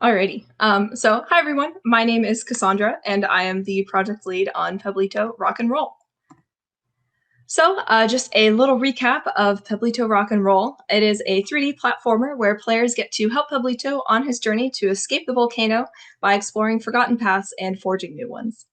Alrighty. So hi everyone. My name is Cassandra, and I am the project lead on Peblito Rock and Roll. So, just a little recap of Peblito Rock and Roll. It is a 3D platformer where players get to help Peblito on his journey to escape the volcano by exploring forgotten paths and forging new ones.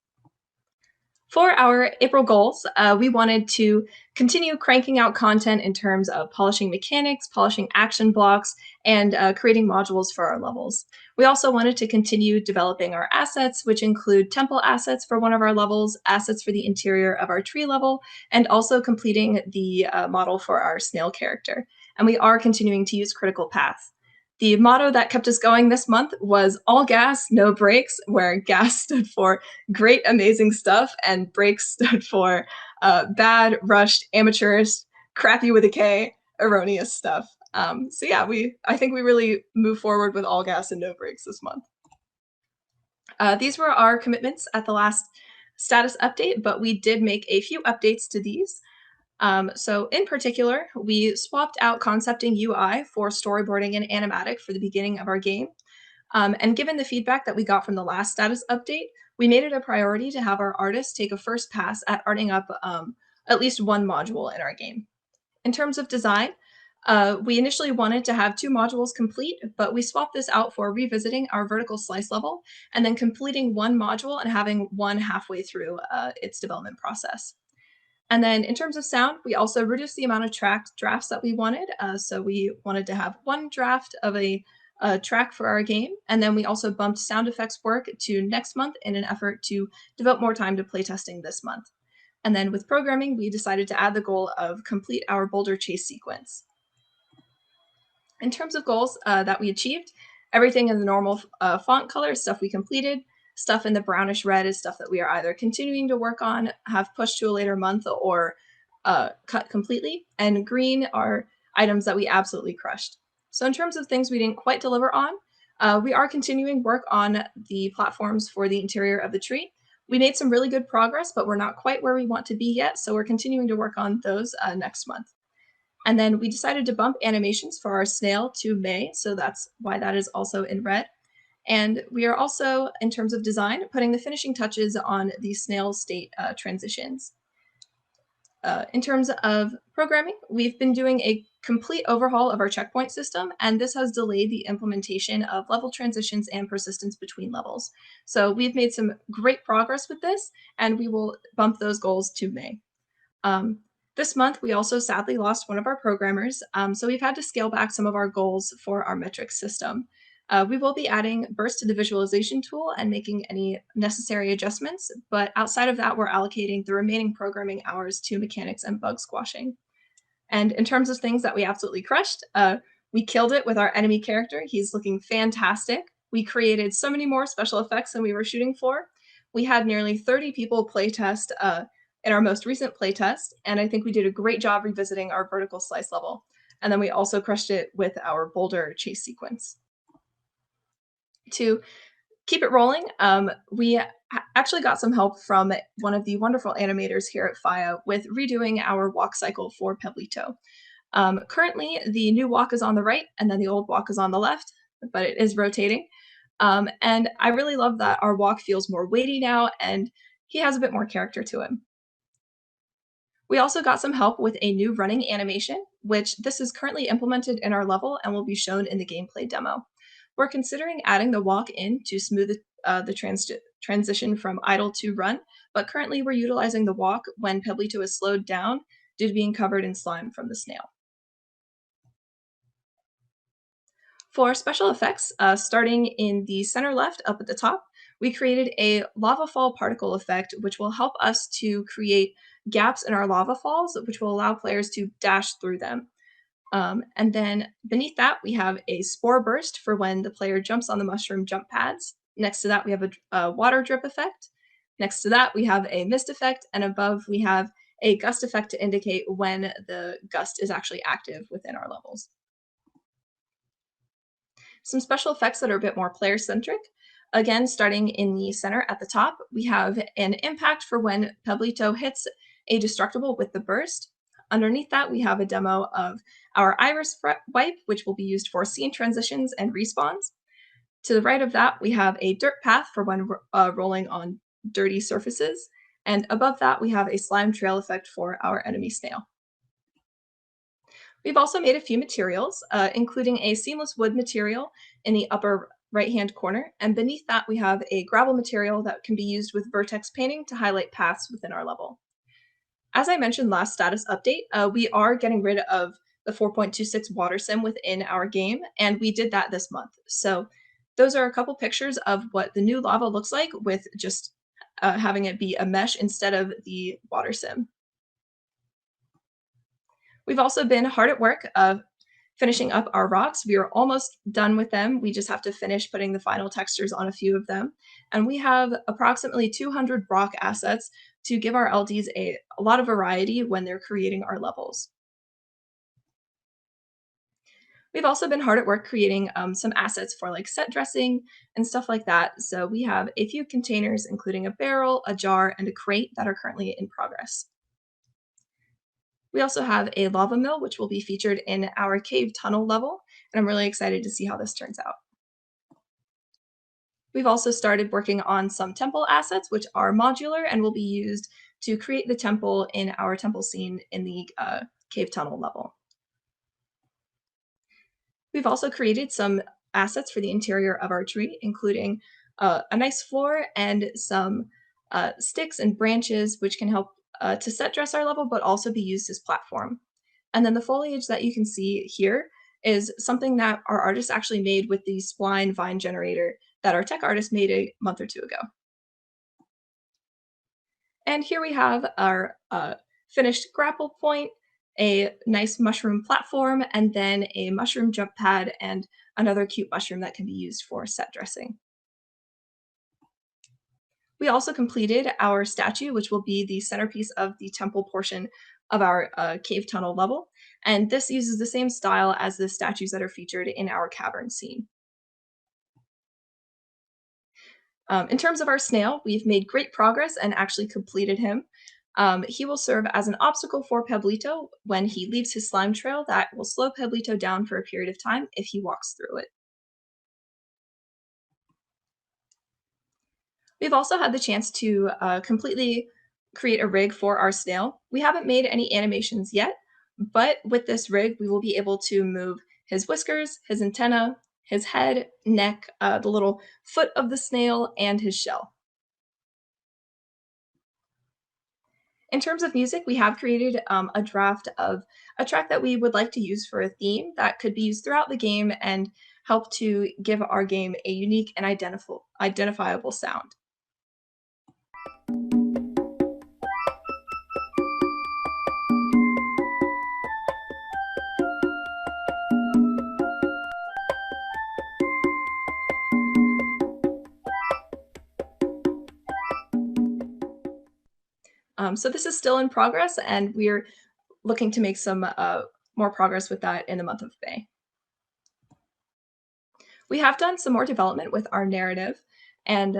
For our April goals, we wanted to continue cranking out content in terms of polishing mechanics, polishing action blocks, and creating modules for our levels. We also wanted to continue developing our assets, which include temple assets for one of our levels, assets for the interior of our tree level, and also completing the model for our snail character. And we are continuing to use critical paths. The motto that kept us going this month was all gas, no brakes, where gas stood for great, amazing stuff, and brakes stood for bad, rushed, amateurish, crappy with a K, erroneous stuff. So yeah, I think we really moved forward with all gas and no brakes this month. These were our commitments at the last status update, but we did make a few updates to these. So in particular, we swapped out concepting UI for storyboarding and animatic for the beginning of our game. And given the feedback that we got from the last status update, we made it a priority to have our artists take a first pass at arting up at least one module in our game. In terms of design, we initially wanted to have two modules complete, but we swapped this out for revisiting our vertical slice level and then completing one module and having one halfway through its development process. And then in terms of sound, we also reduced the amount of drafts that we wanted. So we wanted to have one draft of a track for our game. And then we also bumped sound effects work to next month in an effort to devote more time to playtesting this month. And then with programming, we decided to add the goal of complete our boulder chase sequence. In terms of goals that we achieved, everything in the normal font color is stuff we completed. Stuff in the brownish red is stuff that we are either continuing to work on, have pushed to a later month, or cut completely. And green are items that we absolutely crushed. So in terms of things we didn't quite deliver on, we are continuing work on the platforms for the interior of the tree. We made some really good progress, but we're not quite where we want to be yet, so we're continuing to work on those next month. And then we decided to bump animations for our snail to May, so that's why that is also in red. And we are also, in terms of design, putting the finishing touches on the snail state transitions. In terms of programming, we've been doing a complete overhaul of our checkpoint system, and this has delayed the implementation of level transitions and persistence between levels. So we've made some great progress with this, and we will bump those goals to May. This month, we also sadly lost one of our programmers, so we've had to scale back some of our goals for our metrics system. We will be adding burst to the visualization tool and making any necessary adjustments, but outside of that, we're allocating the remaining programming hours to mechanics and bug squashing. And in terms of things that we absolutely crushed, we killed it with our enemy character. He's looking fantastic. We created so many more special effects than we were shooting for. We had nearly 30 people playtest in our most recent playtest, and I think we did a great job revisiting our vertical slice level. And then we also crushed it with our boulder chase sequence. To keep it rolling, we actually got some help from one of the wonderful animators here at FIA with redoing our walk cycle for Peblito. Currently, the new walk is on the right, and then the old walk is on the left, but it is rotating. And I really love that our walk feels more weighty now, and he has a bit more character to him. We also got some help with a new running animation, which this is currently implemented in our level and will be shown in the gameplay demo. We're considering adding the walk in to smooth the transition from idle to run, but currently we're utilizing the walk when Peblito is slowed down due to being covered in slime from the snail. For special effects, starting in the center left up at the top, we created a lava fall particle effect, which will help us to create gaps in our lava falls, which will allow players to dash through them. And then beneath that, we have a spore burst for when the player jumps on the mushroom jump pads. Next to that, we have a water drip effect. Next to that, we have a mist effect. And above, we have a gust effect to indicate when the gust is actually active within our levels. Some special effects that are a bit more player-centric. Again, starting in the center at the top, we have an impact for when Pablito hits a destructible with the burst. Underneath that, we have a demo of our iris wipe, which will be used for scene transitions and respawns. To the right of that, we have a dirt path for when rolling on dirty surfaces, and above that, we have a slime trail effect for our enemy snail. We've also made a few materials, including a seamless wood material in the upper right-hand corner, and beneath that we have a gravel material that can be used with vertex painting to highlight paths within our level. As I mentioned last status update, we are getting rid of the 4.26 water sim within our game, and we did that this month. So those are a couple pictures of what the new lava looks like with just having it be a mesh instead of the water sim. We've also been hard at work finishing up our rocks. We are almost done with them. We just have to finish putting the final textures on a few of them. And we have approximately 200 rock assets to give our LDs a lot of variety when they're creating our levels. We've also been hard at work creating some assets for like set dressing and stuff like that. So we have a few containers, including a barrel, a jar, and a crate that are currently in progress. We also have a lava mill, which will be featured in our cave tunnel level, and I'm really excited to see how this turns out. We've also started working on some temple assets, which are modular and will be used to create the temple in our temple scene in the cave tunnel level. We've also created some assets for the interior of our tree, including a nice floor and some sticks and branches, which can help to set dress our level, but also be used as platform. And then the foliage that you can see here is something that our artist actually made with the spline vine generator that our tech artist made a month or two ago. And here we have our finished grapple point, a nice mushroom platform, and then a mushroom jump pad and another cute mushroom that can be used for set dressing. We also completed our statue, which will be the centerpiece of the temple portion of our cave tunnel level, and this uses the same style as the statues that are featured in our cavern scene. In terms of our snail, we've made great progress and actually completed him. He will serve as an obstacle for Peblito when he leaves his slime trail that will slow Peblito down for a period of time if he walks through it. We've also had the chance to completely create a rig for our snail. We haven't made any animations yet, but with this rig, we will be able to move his whiskers, his antenna, his head, neck, the little foot of the snail, and his shell. In terms of music, we have created a draft of a track that we would like to use for a theme that could be used throughout the game and help to give our game a unique and identifiable sound. So this is still in progress, and we're looking to make some more progress with that in the month of May. We have done some more development with our narrative, and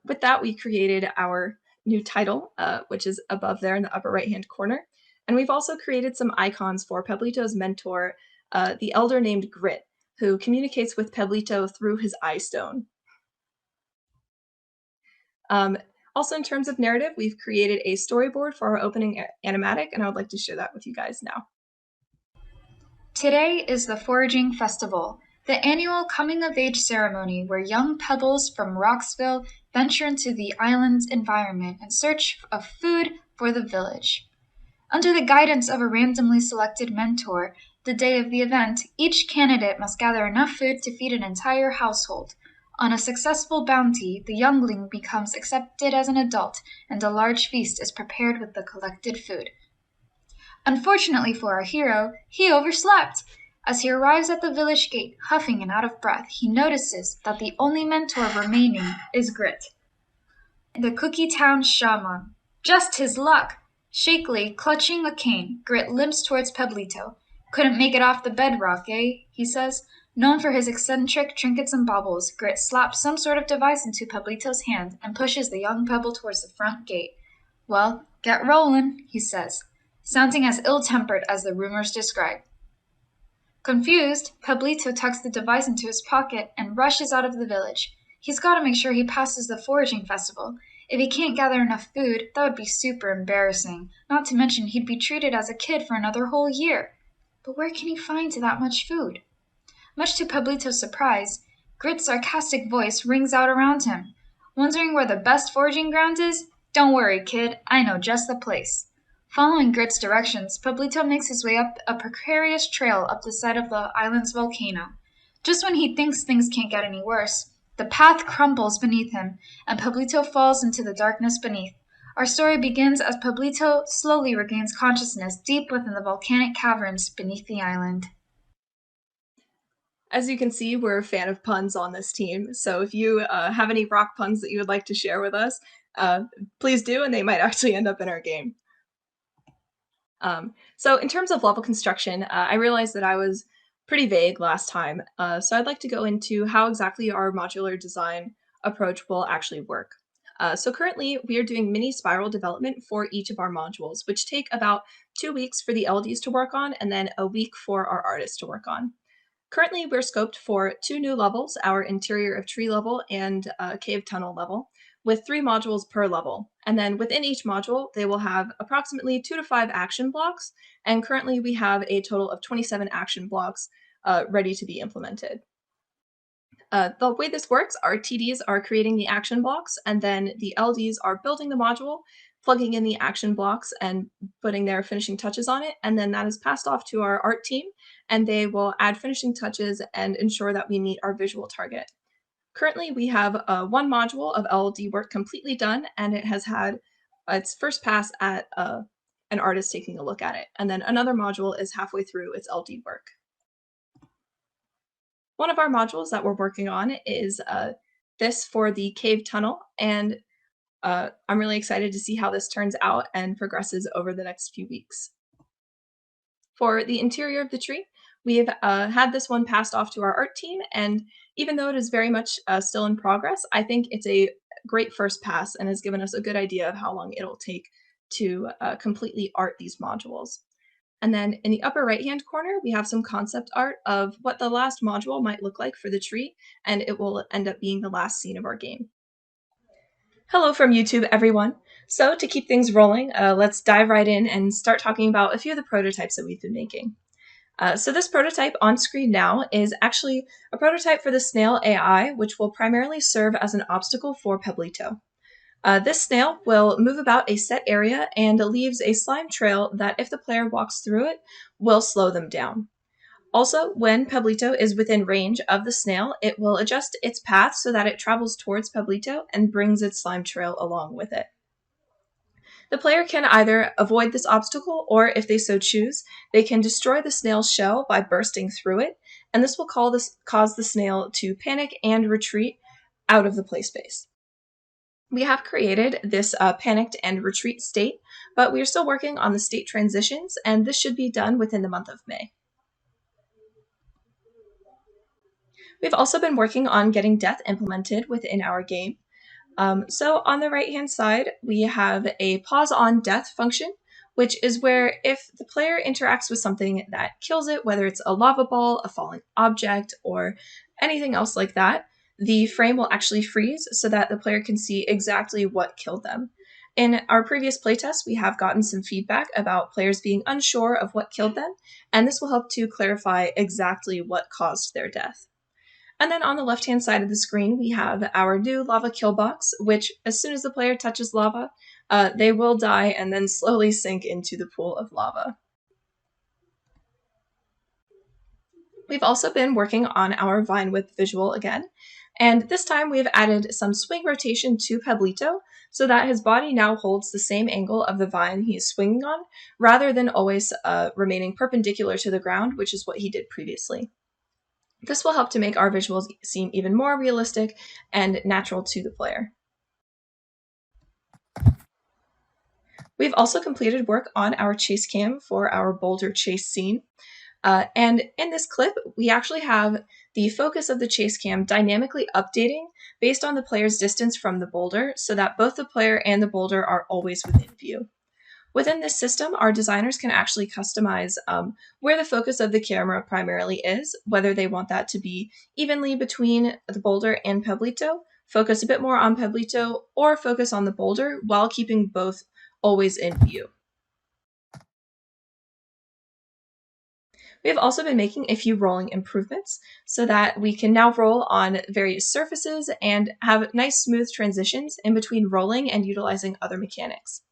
with that, we created our new title, which is above there in the upper right-hand corner. And we've also created some icons for Pablito's mentor, the elder named Grit, who communicates with Pablito through his eye stone. Also, in terms of narrative, we've created a storyboard for our opening animatic, and I would like to share that with you guys now. Today is the Foraging Festival, the annual coming-of-age ceremony where young pebbles from Roxville venture into the island's environment in search of food for the village. Under the guidance of a randomly selected mentor, the day of the event, each candidate must gather enough food to feed an entire household. On a successful bounty, the youngling becomes accepted as an adult, and a large feast is prepared with the collected food. Unfortunately for our hero, he overslept. As he arrives at the village gate, huffing and out of breath, he notices that the only mentor remaining is Grit, the Cookie Town shaman. Just his luck! Shakily clutching a cane, Grit limps towards Peblito. Couldn't make it off the bedrock, eh? He says. Known for his eccentric trinkets and baubles, Grit slaps some sort of device into Peblito's hand and pushes the young pebble towards the front gate. Well, get rolling, he says, sounding as ill-tempered as the rumors describe. Confused, Pablito tucks the device into his pocket and rushes out of the village. He's got to make sure he passes the foraging festival. If he can't gather enough food, that would be super embarrassing, not to mention he'd be treated as a kid for another whole year. But where can he find that much food? Much to Pablito's surprise, Grit's sarcastic voice rings out around him. Wondering where the best foraging ground is? Don't worry, kid, I know just the place. Following Grit's directions, Pablito makes his way up a precarious trail up the side of the island's volcano. Just when he thinks things can't get any worse, the path crumbles beneath him, and Pablito falls into the darkness beneath. Our story begins as Pablito slowly regains consciousness deep within the volcanic caverns beneath the island. As you can see, we're a fan of puns on this team, so if you have any rock puns that you would like to share with us, please do, and they might actually end up in our game. So in terms of level construction, I realized that I was pretty vague last time, so I'd like to go into how exactly our modular design approach will actually work. So currently, we are doing mini spiral development for each of our modules, which take about 2 weeks for the LDs to work on, and then a week for our artists to work on. Currently, we're scoped for 2 new levels, our interior of tree level and cave tunnel level, with 3 modules per level. And then within each module, they will have approximately 2 to 5 action blocks, and currently we have a total of 27 action blocks ready to be implemented. The way this works, our TDs are creating the action blocks, and then the LDs are building the module, plugging in the action blocks, and putting their finishing touches on it, and then that is passed off to our art team, and they will add finishing touches and ensure that we meet our visual target. Currently, we have one module of LD work completely done, and it has had its first pass at an artist taking a look at it, and then another module is halfway through its LD work. One of our modules that we're working on is this for the cave tunnel, and I'm really excited to see how this turns out and progresses over the next few weeks. For the interior of the tree, we've had this one passed off to our art team, and even though it is very much still in progress, I think it's a great first pass and has given us a good idea of how long it'll take to completely art these modules. And then in the upper right-hand corner, we have some concept art of what the last module might look like for the tree, and it will end up being the last scene of our game. Hello from YouTube, everyone. So to keep things rolling, let's dive right in and start talking about a few of the prototypes that we've been making. So this prototype on screen now is actually a prototype for the Snail AI, which will primarily serve as an obstacle for Peblito. This snail will move about a set area and leaves a slime trail that, if the player walks through it, will slow them down. Also, when Pablito is within range of the snail, it will adjust its path so that it travels towards Pablito and brings its slime trail along with it. The player can either avoid this obstacle, or if they so choose, they can destroy the snail's shell by bursting through it, and this will cause the snail to panic and retreat out of the play space. We have created this panicked and retreat state, but we are still working on the state transitions, and this should be done within the month of May. We've also been working on getting death implemented within our game. So on the right-hand side, we have a pause on death function, which is where if the player interacts with something that kills it, whether it's a lava ball, a falling object, or anything else like that, the frame will actually freeze so that the player can see exactly what killed them. In our previous playtest, we have gotten some feedback about players being unsure of what killed them, and this will help to clarify exactly what caused their death. And then on the left-hand side of the screen, we have our new lava kill box, which as soon as the player touches lava, they will die and then slowly sink into the pool of lava. We've also been working on our vine width visual again, and this time we've added some swing rotation to Pablito so that his body now holds the same angle of the vine he is swinging on, rather than always remaining perpendicular to the ground, which is what he did previously. This will help to make our visuals seem even more realistic and natural to the player. We've also completed work on our chase cam for our boulder chase scene. And in this clip, we actually have the focus of the chase cam dynamically updating based on the player's distance from the boulder so that both the player and the boulder are always within view. Within this system, our designers can actually customize where the focus of the camera primarily is, whether they want that to be evenly between the boulder and Peblito, focus a bit more on Peblito, or focus on the boulder while keeping both always in view. We have also been making a few rolling improvements so that we can now roll on various surfaces and have nice smooth transitions in between rolling and utilizing other mechanics.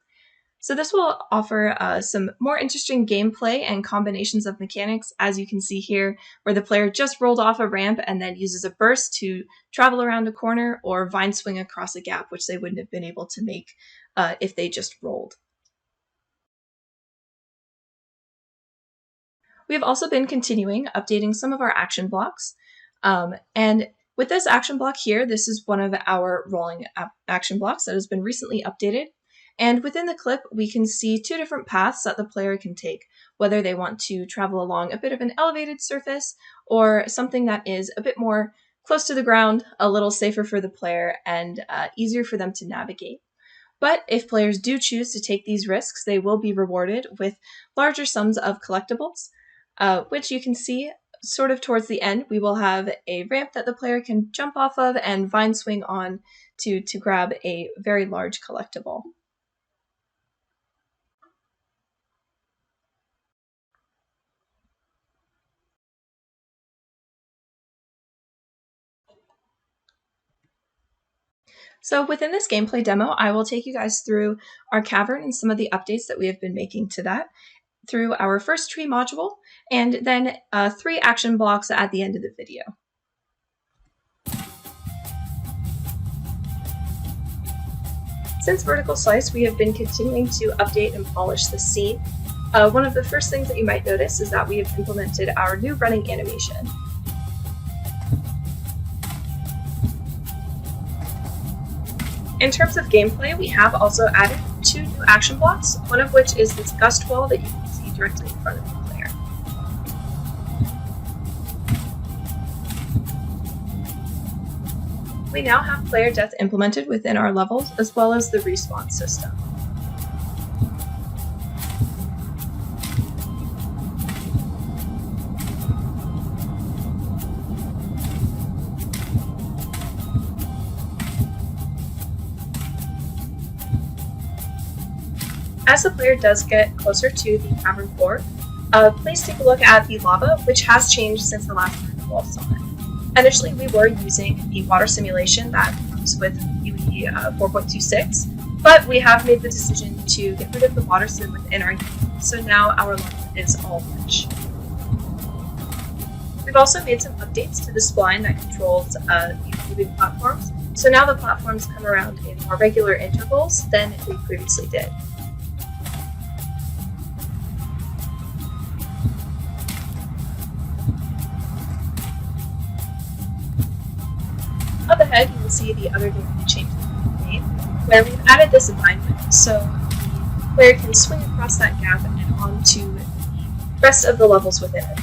So this will offer some more interesting gameplay and combinations of mechanics, as you can see here, where the player just rolled off a ramp and then uses a burst to travel around a corner or vine swing across a gap, which they wouldn't have been able to make if they just rolled. We have also been continuing updating some of our action blocks. And with this action block here, this is one of our rolling action blocks that has been recently updated. And within the clip, we can see two different paths that the player can take, whether they want to travel along a bit of an elevated surface or something that is a bit more close to the ground, a little safer for the player, and easier for them to navigate. But if players do choose to take these risks, they will be rewarded with larger sums of collectibles, which you can see sort of towards the end. We will have a ramp that the player can jump off of and vine swing on to grab a very large collectible. So within this gameplay demo, I will take you guys through our cavern and some of the updates that we have been making to that through our first tree module, and then 3 action blocks at the end of the video. Since Vertical Slice, we have been continuing to update and polish the scene. One of the first things that you might notice is that we have implemented our new running animation. In terms of gameplay, we have also added 2 new action blocks, one of which is this gust wall that you can see directly in front of the player. We now have player death implemented within our levels, as well as the respawn system. As the player does get closer to the cavern floor, please take a look at the lava, which has changed since the last time you all saw it. Initially, we were using the water simulation that comes with UE 4.26, but we have made the decision to get rid of the water sim within our game, so now our lava is all mesh. We've also made some updates to the spline that controls these moving platforms, so now the platforms come around in more regular intervals than we previously did. Up ahead, you will see the other thing we changed in the game, where we've added this alignment so the player can swing across that gap and onto the rest of the levels within it.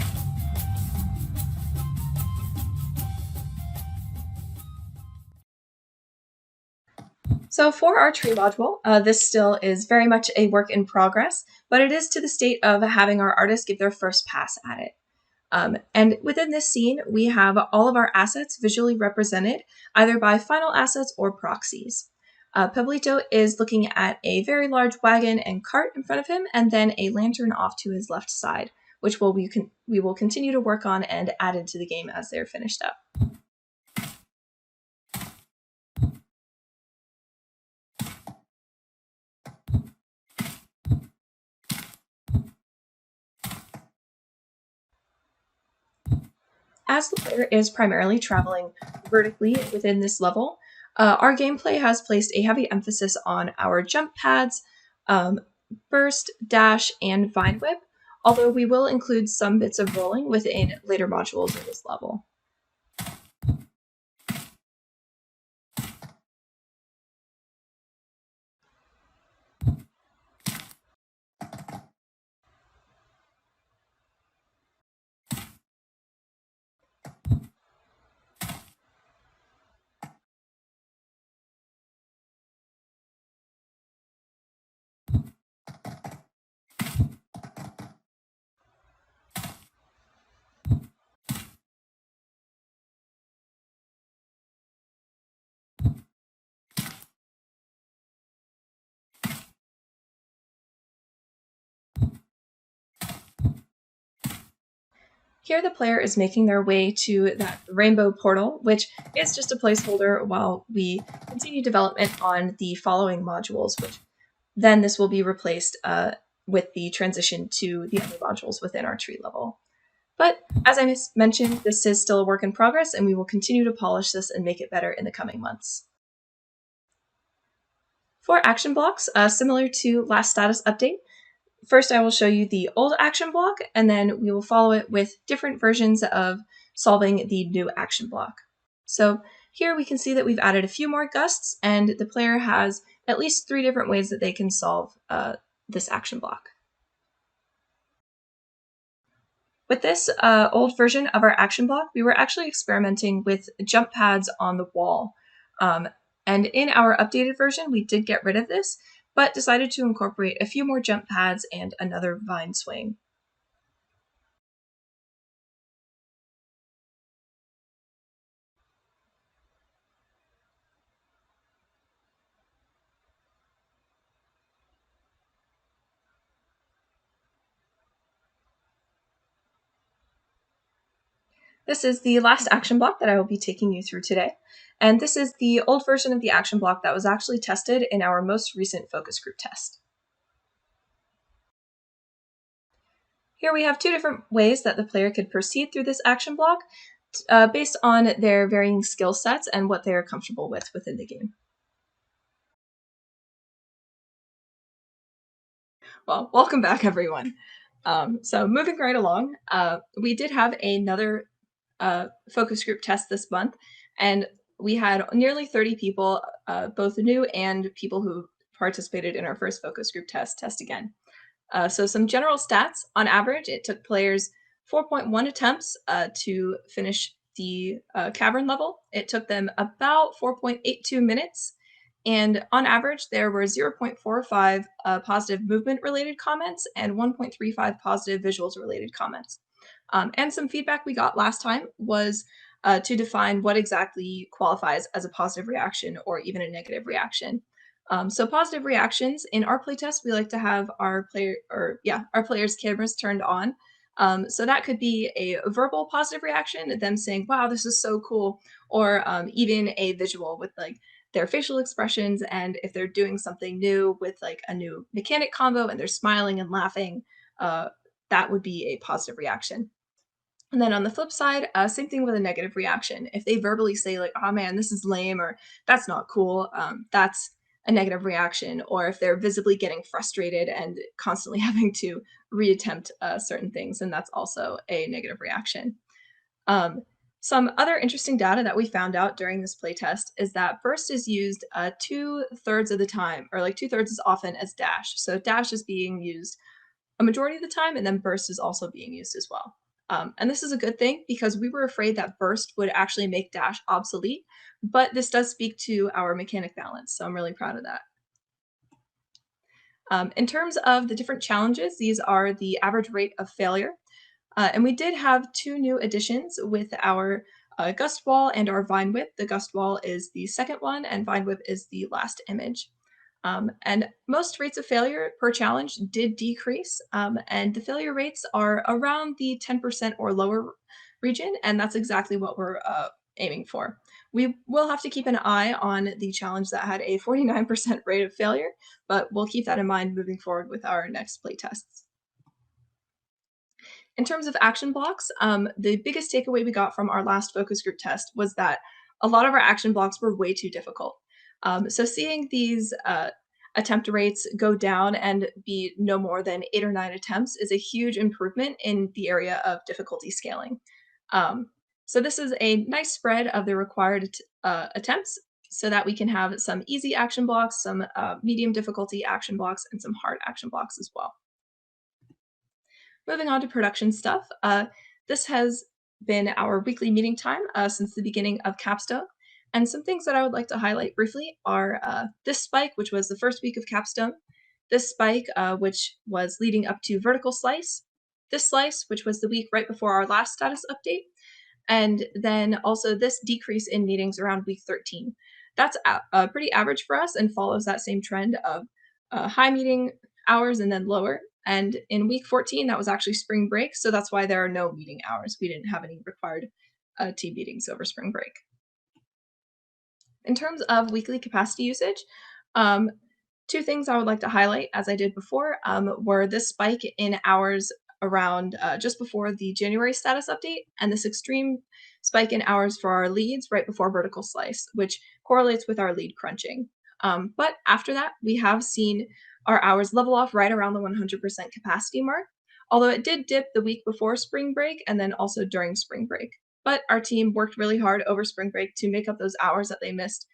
So for our tree module, this still is very much a work in progress, but it is to the state of having our artists give their first pass at it. And within this scene, we have all of our assets visually represented either by final assets or proxies. Pablito is looking at a very large wagon and cart in front of him, and then a lantern off to his left side, which we will continue to work on and add into the game as they're finished up. As the player is primarily traveling vertically within this level, our gameplay has placed a heavy emphasis on our jump pads, burst, dash, and vine whip, although we will include some bits of rolling within later modules of this level. Here the player is making their way to that rainbow portal, which is just a placeholder while we continue development on the following modules, which then this will be replaced with the transition to the other modules within our tree level. But as I mentioned, this is still a work in progress, and we will continue to polish this and make it better in the coming months. For action blocks, similar to last status update, first I will show you the old action block, and then we will follow it with different versions of solving the new action block. So here we can see that we've added a few more gusts, and the player has at least 3 different ways that they can solve this action block. With this old version of our action block, we were actually experimenting with jump pads on the wall. And in our updated version, we did get rid of this, but decided to incorporate a few more jump pads and another vine swing. This is the last action block that I will be taking you through today. And this is the old version of the action block that was actually tested in our most recent focus group test. Here we have 2 different ways that the player could proceed through this action block based on their varying skill sets and what they are comfortable with within the game. Well, welcome back, everyone. So moving right along, we did have another focus group test this month, and we had nearly 30 people, both new and people who participated in our first focus group test again. So some general stats. On average, it took players 4.1 attempts to finish the cavern level. It took them about 4.82 minutes. And on average, there were 0.45 positive movement-related comments and 1.35 positive visuals-related comments. And some feedback we got last time was to define what exactly qualifies as a positive reaction or even a negative reaction. So positive reactions in our playtest, we like to have our players' cameras turned on. So that could be a verbal positive reaction, them saying, "Wow, this is so cool," or even a visual with like their facial expressions, and if they're doing something new with like a new mechanic combo and they're smiling and laughing, that would be a positive reaction. And then on the flip side, same thing with a negative reaction. If they verbally say like, "Oh man, this is lame," or "That's not cool," that's a negative reaction. Or if they're visibly getting frustrated and constantly having to reattempt certain things, and that's also a negative reaction. Um, some other interesting data that we found out during this playtest is that burst is used 2/3 of the time, or like 2/3 as often as dash. So dash is being used a majority of the time, and then burst is also being used as well. And this is a good thing because we were afraid that burst would actually make dash obsolete, but this does speak to our mechanic balance, so I'm really proud of that. In terms of the different challenges, these are the average rate of failure. And we did have 2 new additions with our gust wall and our vine whip. The gust wall is the second one, and vine whip is the last image. And most rates of failure per challenge did decrease, and the failure rates are around the 10% or lower region, and that's exactly what we're aiming for. We will have to keep an eye on the challenge that had a 49% rate of failure, but we'll keep that in mind moving forward with our next playtests. In terms of action blocks, the biggest takeaway we got from our last focus group test was that a lot of our action blocks were way too difficult. So seeing these attempt rates go down and be no more than 8 or 9 attempts is a huge improvement in the area of difficulty scaling. So this is a nice spread of the required attempts so that we can have some easy action blocks, some medium difficulty action blocks, and some hard action blocks as well. Moving on to production stuff, this has been our weekly meeting time since the beginning of Capstone. And some things that I would like to highlight briefly are this spike, which was the first week of Capstone, this spike, which was leading up to Vertical Slice, this slice, which was the week right before our last status update, and then also this decrease in meetings around week 13. That's pretty average for us and follows that same trend of high meeting hours and then lower. And in week 14, that was actually spring break, so that's why there are no meeting hours. We didn't have any required team meetings over spring break. In terms of weekly capacity usage, um, two things I would like to highlight, as I did before, were this spike in hours around just before the January status update, and this extreme spike in hours for our leads right before vertical slice, which correlates with our lead crunching. But after that, we have seen our hours level off right around the 100% capacity mark, although it did dip the week before spring break and then also during spring break. But our team worked really hard over spring break to make up those hours that they missed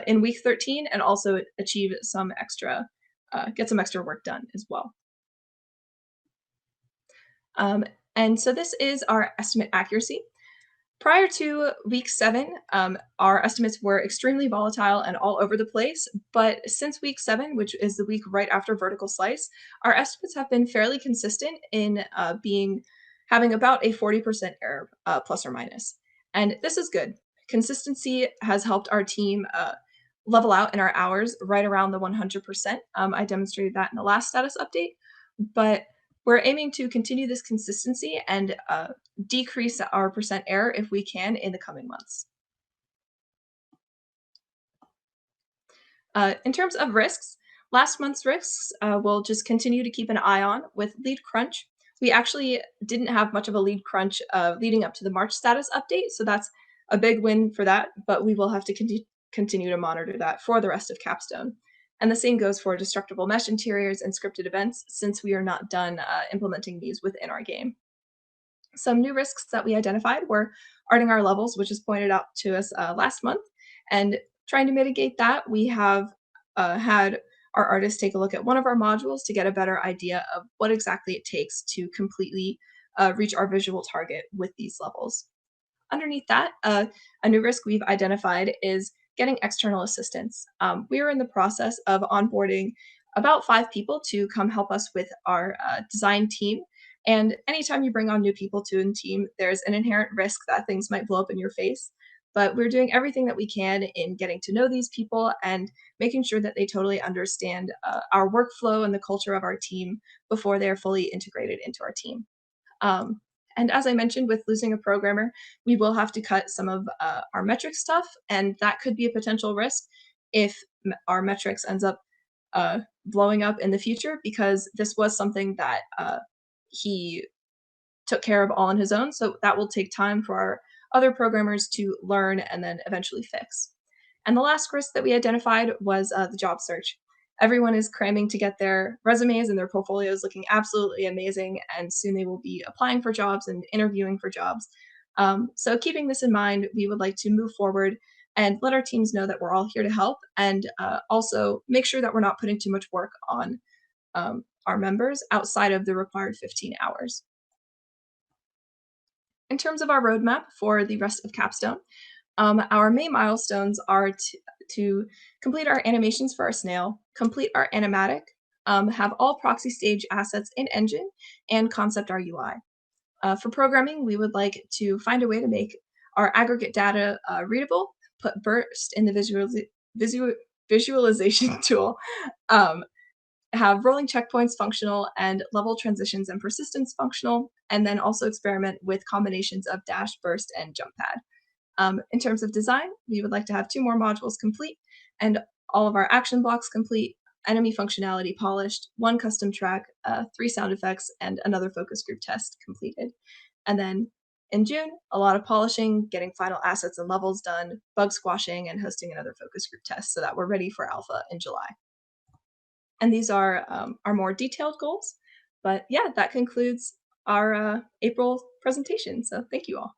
in week 13 and also achieve some extra, get some extra work done as well. Um, and so this is our estimate accuracy. Prior to week 7, our estimates were extremely volatile and all over the place. But since week 7, which is the week right after vertical slice, our estimates have been fairly consistent in having about a 40% error, plus or minus. And this is good. Consistency has helped our team level out in our hours right around the 100%. I demonstrated that in the last status update, but we're aiming to continue this consistency and decrease our percent error if we can in the coming months. In terms of risks, last month's risks we'll just continue to keep an eye on. With lead crunch, we actually didn't have much of a lead crunch leading up to the March status update, so that's a big win for that, but we will have to continue to monitor that for the rest of Capstone. And the same goes for destructible mesh interiors and scripted events, since we are not done implementing these within our game. Some new risks that we identified were arting our levels, which is pointed out to us last month. And trying to mitigate that, we have had our artists take a look at one of our modules to get a better idea of what exactly it takes to completely reach our visual target with these levels. Underneath that, a new risk we've identified is getting external assistance. We are in the process of onboarding about 5 people to come help us with our design team. And anytime you bring on new people to a team, there's an inherent risk that things might blow up in your face. But we're doing everything that we can in getting to know these people and making sure that they totally understand our workflow and the culture of our team before they're fully integrated into our team. Um, and as I mentioned, with losing a programmer, we will have to cut some of our metric stuff, and that could be a potential risk if our metrics ends up blowing up in the future, because this was something that he took care of all on his own. So that will take time for our other programmers to learn and then eventually fix. And the last risk that we identified was the job search. Everyone is cramming to get their resumes and their portfolios looking absolutely amazing, and soon they will be applying for jobs and interviewing for jobs. So, keeping this in mind, we would like to move forward and let our teams know that we're all here to help, and also make sure that we're not putting too much work on our members outside of the required 15 hours. In terms of our roadmap for the rest of Capstone, our main milestones are to complete our animations for our snail, complete our animatic, have all proxy stage assets in engine, and concept our UI. For programming, we would like to find a way to make our aggregate data readable, put burst in the visualization tool, um, have rolling checkpoints functional and level transitions and persistence functional, and then also experiment with combinations of dash, burst, and jump pad. In terms of design, we would like to have 2 more modules complete and all of our action blocks complete, enemy functionality polished, 1 custom track, 3 sound effects, and another focus group test completed. And then in June, a lot of polishing, getting final assets and levels done, bug squashing, and hosting another focus group test so that we're ready for alpha in July. And these are our more detailed goals. But yeah, that concludes our April presentation. So thank you all.